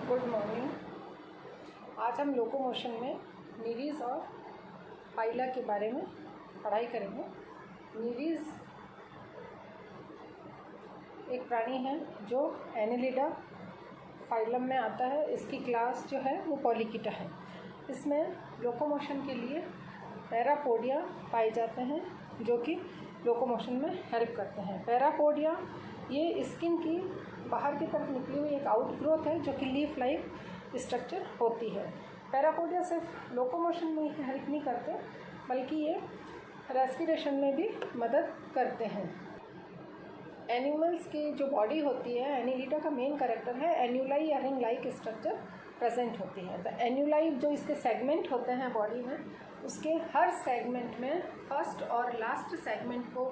Good morning. आज हम locomotion में निरीज और फाइला के बारे में पढ़ाई करेंगे। निरीज एक प्राणी है जो एनेलिडा फाइलम में आता है। इसकी क्लास जो है वो पॉलीकिटा है। इसमें लोकोमोशन के लिए पैरापोडिया पाए जाते हैं जो कि लोकोमोशन में हेल्प करते हैं। पैरापोडिया ये स्किन की बाहर की तरफ निकली हुई एक आउटग्रोथ है जो कि लीफ लाइक स्ट्रक्चर होती है। पैरापोडिया सिर्फ लोकोमोशन में ही हेल्प नहीं करते बल्कि ये रेस्पिरेशन में भी मदद करते हैं। एनिमल्स की जो बॉडी होती है, एनिलिडा का मेन कैरेक्टर है एन्यूलाई या रिंग लाइक स्ट्रक्चर प्रेजेंट होती है। तो एन्यूलाई जो इसके सेगमेंट होते हैं बॉडी में, उसके हर सेगमेंट में फर्स्ट और लास्ट सेगमेंट को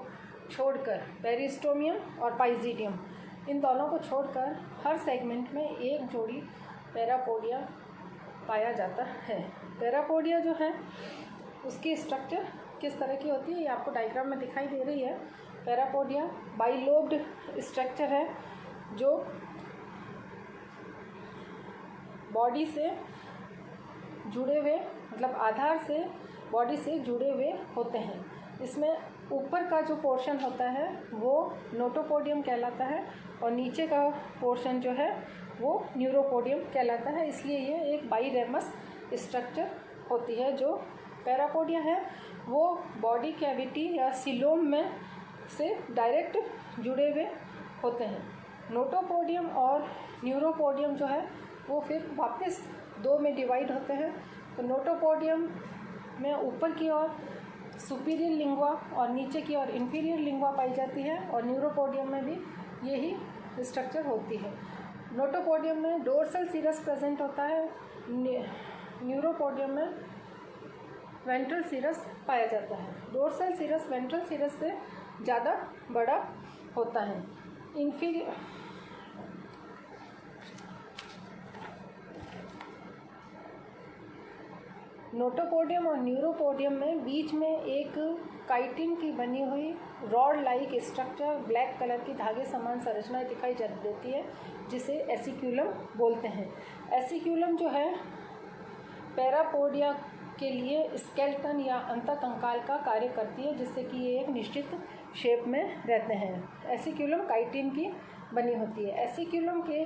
छोड़कर पेरिस्टोमियम और पाइजिडियम, इन दोनों को छोड़कर हर सेगमेंट में एक जोड़ी पैरापोडिया पाया जाता है। पैरापोडिया जो है उसकी स्ट्रक्चर किस तरह की होती है ये आपको डायग्राम में दिखाई दे रही है। पैरापोडिया बाइलोब्ड स्ट्रक्चर है जो बॉडी से जुड़े हुए, मतलब आधार से बॉडी से जुड़े हुए होते हैं। इसमें ऊपर का जो पोर्शन होता है वो नोटोपोडियम कहलाता है और नीचे का पोर्शन जो है वो न्यूरोपोडियम कहलाता है। इसलिए ये एक बाइरेमस स्ट्रक्चर होती है। जो पैरापोडिया है वो बॉडी कैविटी या सिलोम में से डायरेक्ट जुड़े हुए होते हैं। नोटोपोडियम और न्यूरोपोडियम जो है वो फिर वापस दो में डिवाइड होते हैं। तो नोटोपोडियम में ऊपर की ओर सुपीरियर लिंगवा और नीचे की ओर इंफीरियर लिंगवा पाई जाती है और न्यूरोपोडियम में भी यही स्ट्रक्चर होती है। नोटोपोडियम में डोर्सल सीरस प्रेजेंट होता है, न्यूरोपोडियम में वेंट्रल सीरस पाया जाता है। डोर्सल सीरस वेंट्रल सीरस से ज़्यादा बड़ा होता है। इंफीरियर नोटोपोडियम और न्यूरोपोडियम में बीच में एक काइटिन की बनी हुई rod like structure, black colour की धागे समान संरचनाएं दिखाई देती है जिसे एसिक्यूलम बोलते हैं। एसिक्यूलम जो है पैरापोडिया के लिए स्केलेटन या अंतकंकाल का कार्य करती है जिससे कि ये एक निश्चित शेप में रहते हैं। एसिक्यूलम काइटिन की बनी होती है। एसिक्यूलम के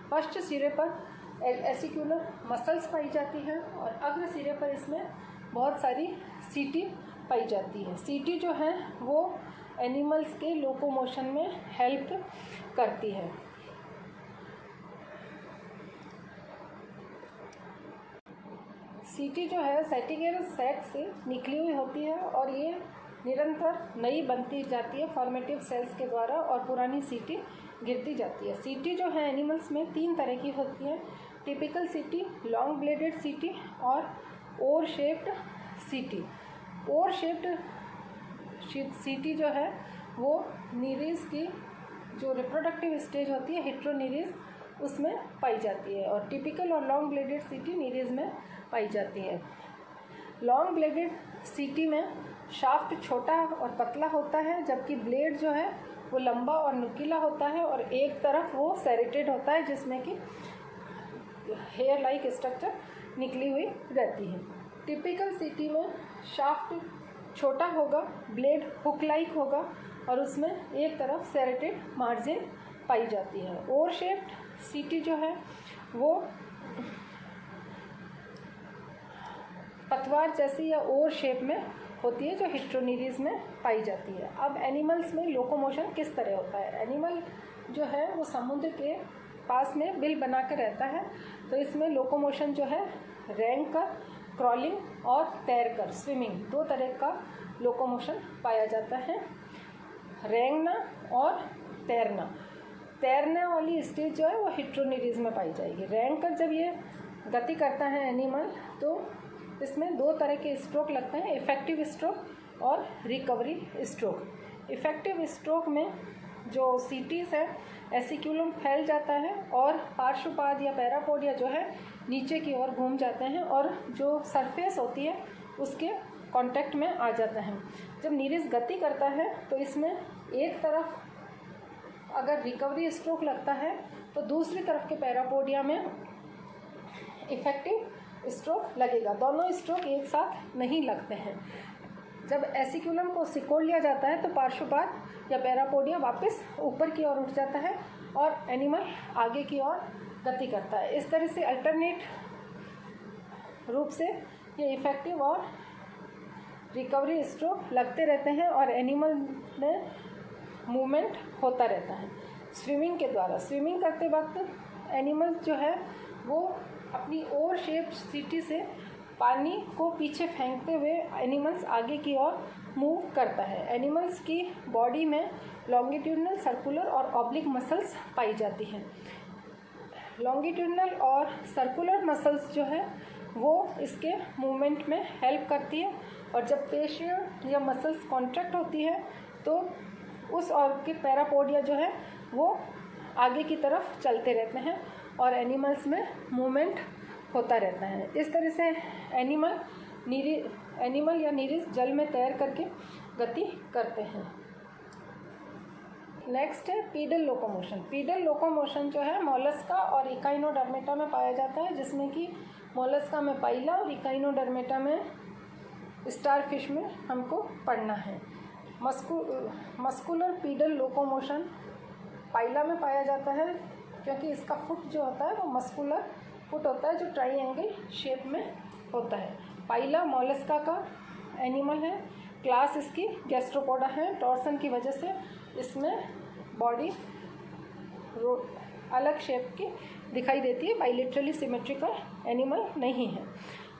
फर्स्ट सिरे पर एसिक्यूलर मसल्स पाई जाती हैं और अग्र सिरे पर इसमें बहुत सारी सीटी पाई जाती है। सीटी जो है वो एनिमल्स के लोकोमोशन में हेल्प करती है। सीटी जो है सेटिगेरस सैक से निकली हुई होती है और ये निरंतर नई बनती जाती है फॉर्मेटिव सेल्स के द्वारा और पुरानी सीटी गिरती जाती है। सीटी जो है एनिमल्स में तीन तरह की होती है। टिपिकल सीटी, लॉन्ग ब्लेडेड सीटी और ओर शेप्ड सीटी। ओर शेप्ड सीटी जो है वो नीरीज की जो रिप्रोडक्टिव स्टेज होती है हेट्रोनीरीज, उसमें पाई जाती है और टिपिकल और लॉन्ग ब्लेडेड सीटी नीरीज में पाई जाती है। लॉन्ग ब्लेडेड सीटी में शाफ्ट छोटा और पतला होता है जबकि ब्लेड जो है वो लंबा और नुकीला होता है और एक तरफ वो सेरेटेड होता है जिसमें कि हेयर लाइक स्ट्रक्चर निकली हुई रहती है। टिपिकल सीटी में शाफ्ट छोटा होगा, ब्लेड हुक लाइक होगा और उसमें एक तरफ सेरेटेड मार्जिन पाई जाती है। ओर शेप्ड सीटी जो है वो पतवार जैसी या ओर शेप में होती है जो हेट्रोनीरीज में पाई जाती है। अब एनिमल्स में लोकोमोशन किस तरह होता है। एनिमल जो है वो समुद्र के पास में बिल बना कर रहता है तो इसमें लोकोमोशन जो है रैंग कर, क्रॉलिंग और तैर कर, स्विमिंग, दो तरह का लोकोमोशन पाया जाता है। रेंगना और तैरना। तैरने वाली स्टेज जो है वो हेट्रोनीरीज में पाई जाएगी। रैंग कर जब ये गति करता है एनिमल तो इसमें दो तरह के स्ट्रोक लगते हैं, इफेक्टिव स्ट्रोक और रिकवरी स्ट्रोक। इफेक्टिव स्ट्रोक में जो सीटीज़ है एसिक्यूलम फैल जाता है और पार्श्वपाद या पैरापोडिया जो है नीचे की ओर घूम जाते हैं और जो सरफेस होती है उसके कांटेक्ट में आ जाता है। जब नीरिस गति करता है तो इसमें एक तरफ अगर रिकवरी स्ट्रोक लगता है तो दूसरी तरफ के पैरापोडिया में इफेक्टिव स्ट्रोक लगेगा। दोनों स्ट्रोक एक साथ नहीं लगते हैं। जब एसिकुलम को सिकोड़ लिया जाता है तो पार्श्वपाद या पैरापोडिया वापस ऊपर की ओर उठ जाता है और एनिमल आगे की ओर गति करता है। इस तरह से अल्टरनेट रूप से ये इफेक्टिव और रिकवरी स्ट्रोक लगते रहते हैं और एनिमल में मूवमेंट होता रहता है। स्विमिंग के द्वारा, स्विमिंग करते वक्त एनिमल जो है वो अपनी ओवर शेप सीटी से पानी को पीछे फेंकते हुए एनिमल्स आगे की ओर मूव करता है। एनिमल्स की बॉडी में लॉन्गिट्यूडनल, सर्कुलर और ऑब्लिक मसल्स पाई जाती हैं। लॉन्गिट्यूडनल और सर्कुलर मसल्स जो है वो इसके मूवमेंट में हेल्प करती है और जब पेशियाँ या मसल्स कॉन्ट्रैक्ट होती है तो उस और के पैरापोडिया जो है वो आगे की तरफ चलते रहते हैं और एनिमल्स में मूवमेंट होता रहता है। इस तरह से एनिमल या नीरिस जल में तैर करके गति करते हैं। नेक्स्ट है पीडल लोकोमोशन। पीडल लोकोमोशन जो है मोलस्का और इकाइनोडर्मेटा में पाया जाता है, जिसमें कि मोलस्का में पाइला और इकाइनोडर्मेटा में स्टारफिश में हमको पढ़ना है। मस्कुलर पीडल लोकोमोशन पाइला में पाया जाता है क्योंकि इसका फुट जो होता है वो मस्कुलर फुट होता है जो ट्राइएंगल शेप में होता है। पाइला मोलस्का का एनिमल है। क्लास इसकी गैस्ट्रोपोडा है। टॉर्सन की वजह से इसमें बॉडी अलग शेप की दिखाई देती है, बाइलेटरली सिमेट्रिकल एनिमल नहीं है।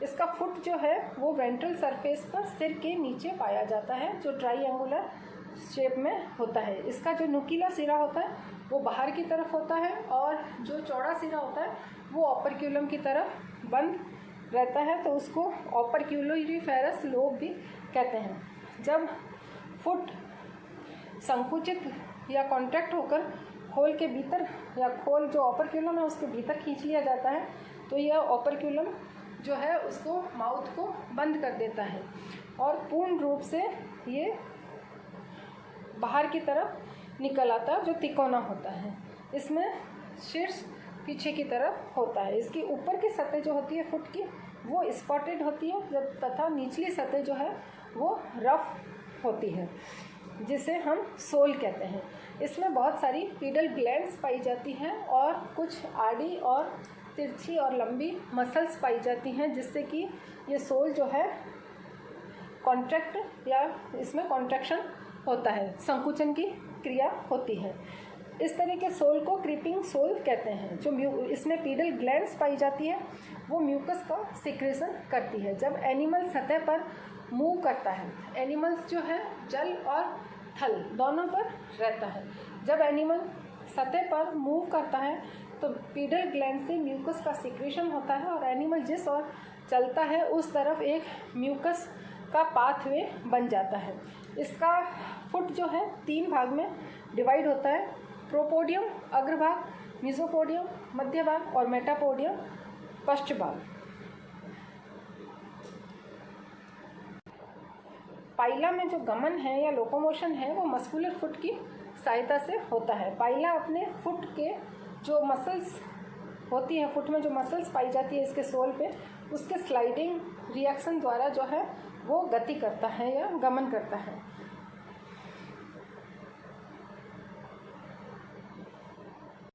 इसका फुट जो है वो वेंट्रल सरफेस पर सिर के नीचे पाया जाता है जो ट्राइएंगुलर शेप में होता है। इसका जो नुकीला सिरा होता है वो बाहर की तरफ होता है और जो चौड़ा सिरा होता है वो ऑपरक्यूलम की तरफ बंद रहता है, तो उसको ऑपरक्यूलोरिफेरस लोब भी कहते हैं। जब फुट संकुचित या कॉन्ट्रैक्ट होकर खोल के भीतर या खोल जो ऑपरक्यूलम है उसके भीतर खींच लिया जाता है तो यह ऑपरक्यूलम जो है उसको माउथ को बंद कर देता है और पूर्ण रूप से ये बाहर की तरफ निकल आता है जो तिकोना होता है। इसमें शीर्ष पीछे की तरफ होता है। इसकी ऊपर की सतह जो होती है फुट की वो स्पॉटेड होती है तथा निचली सतह जो है वो रफ होती है जिसे हम सोल कहते हैं। इसमें बहुत सारी पीडल ग्लैंड्स पाई जाती हैं और कुछ आड़ी और तिरछी और लंबी मसल्स पाई जाती हैं जिससे कि ये सोल जो है कॉन्ट्रैक्ट या इसमें कॉन्ट्रैक्शन होता है, संकुचन की क्रिया होती है। इस तरह के सोल को क्रीपिंग सोल कहते हैं। जो इसमें पीडल ग्लैंड्स पाई जाती है वो म्यूकस का सिक्रेशन करती है। जब एनिमल सतह पर मूव करता है, एनिमल्स जो है जल और थल दोनों पर रहता है। जब एनिमल सतह पर मूव करता है तो पीडल ग्लैंड से म्यूकस का सिक्रेशन होता है और एनिमल जिस ओर चलता है उस तरफ एक म्यूकस का पाथवे बन जाता है। इसका फुट जो है 3 भाग में डिवाइड होता है, प्रोपोडियम अग्रभाग, मिजोपोडियम मध्य भाग और मेटापोडियम पश्च भाग। पाइला में जो गमन है या लोकोमोशन है वो मस्कुलर फुट की सहायता से होता है। पाइला अपने फुट के जो मसल्स होती है, फुट में जो मसल्स पाई जाती है इसके सोल पे, उसके स्लाइडिंग रिएक्शन द्वारा जो है वो गति करता है या गमन करता है।